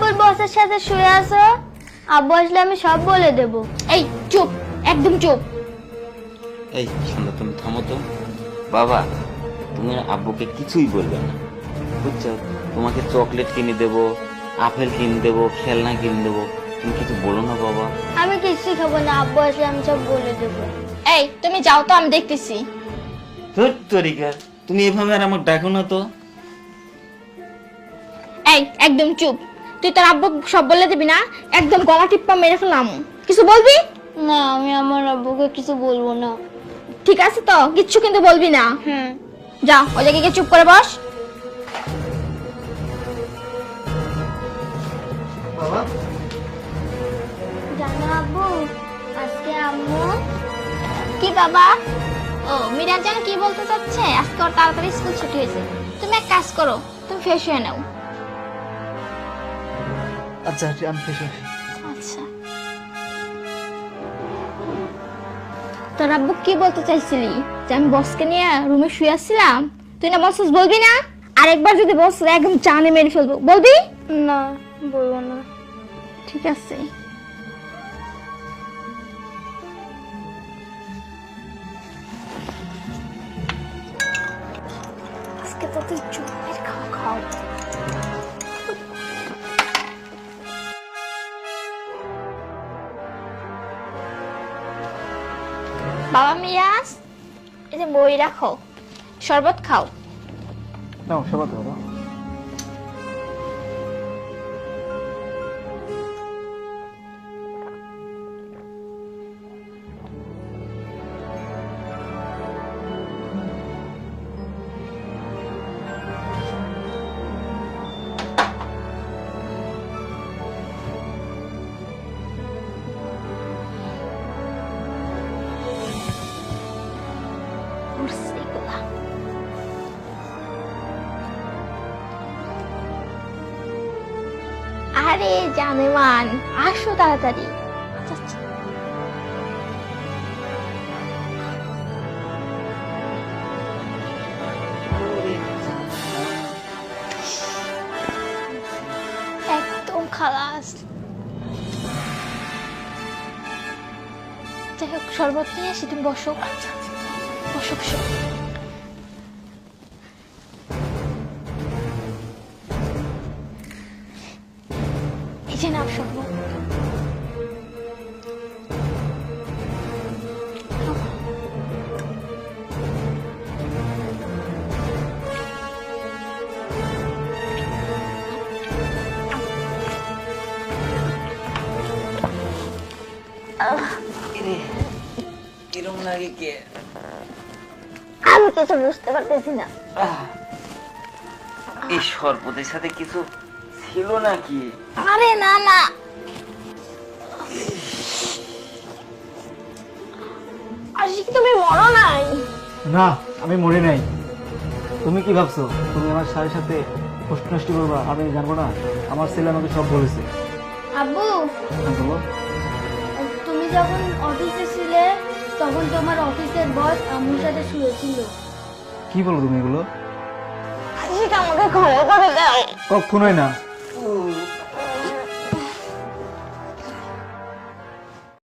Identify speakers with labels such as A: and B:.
A: আব্বুর বসের সাথে শুয়ে আছো? আব্বু আসলে আমি সব বলে দেব।
B: এই চুপ, একদম চুপ।
C: এই শোনো, তুমি থামো তো। বাবা, তুমি আব্বুকে কিছুই বলবে না, বুঝছো? তোমাকে চকলেট কিনে দেবো, আপেল কিনে দেবো, খেলনা কিনে দেবো, তুমি কিছু বলো না বাবা।
A: আমি কিছুই খাবো না, আব্বু আসলে আমি সব বলে দেব।
B: এই তুমি যাও তো, আমি দেখতেছি।
C: ধুর তরিকার, তুমি এভাবে আর আমাকে ডাকো না তো।
B: এই একদম চুপ। তুই তোর আব্বু সব বলে দিবি না? একদম গলা টিপ্পা মেরে ফেলাম। কিছু বলবি?
A: না, আমি আমার আব্বুকে কিছু বলবো না।
B: ঠিক আছে তো, কিচ্ছু কিন্তু বলবি না।
A: হুম।
B: যা ওই জায়গায় গিয়ে চুপ করে বস।
D: বাবা,
A: জানো আব্বু, আজকে আম্মু
B: কি বাবা? ও মিরাজ জান কি বলতে চাচ্ছে, আজকে ওর তাড়াতাড়ি স্কুল ছুটি হয়েছে। তুমি এক কাজ করো, তুমি ফ্রেশ হয়ে নাও।
D: আচ্ছা আমি ফ্রেশ হই।
B: আচ্ছা, তোর আব্বু কি বলতে চাইছিলি? যে আমি বসকে নিয়ে রুমে শুয়ে আসছিলাম? তুই না বস বলবি না? আরেকবার যদি বস একদম চানে মেরে ফেলবো, বলবি?
A: না, বলবো না।
B: ঠিক আছে।
A: আজকে তো তুই চুপের খাও খাও।
B: বাবা মিরাজ, এই যে বই রাখো, শরবত খাও।
D: নাও সবাই বাবা।
B: উঠছে এগুলা। আরে জানেমান, আসো তাড়াতাড়ি। আচ্ছা আচ্ছা। একদম খালাস। যাই হোক, শরবত নিয়ে আসি, তুমি বসো। বসো বসো। এই যে নাও শরবত।
C: কিরম লাগে কে?
A: আমি কিছু বুঝতে পারতেছি না।
C: এই শরবতের সাথে কিছু ছিল নাকি?
B: আরে না না, আশিক তুমি মরো নাই।
D: না, আমি মরি নাই। তুমি কি ভাবছো তুমি আমার স্যারের সাথে প্রশ্ন নষ্ট করবা? আমি জানবো না? আমার ছেলে আমাকে সব বলেছে।
A: আব্বু,
D: হ্যাঁ, বলো।
A: তুমি যখন অফিসে ছিলে তখন তোমার অফিসের বস আম্মুর সাথে শুয়েছিল।
D: কি বলো তুমি এগুলো?
B: আশিক আমাকে ক্ষমা করে দাও।
D: কখনোই না।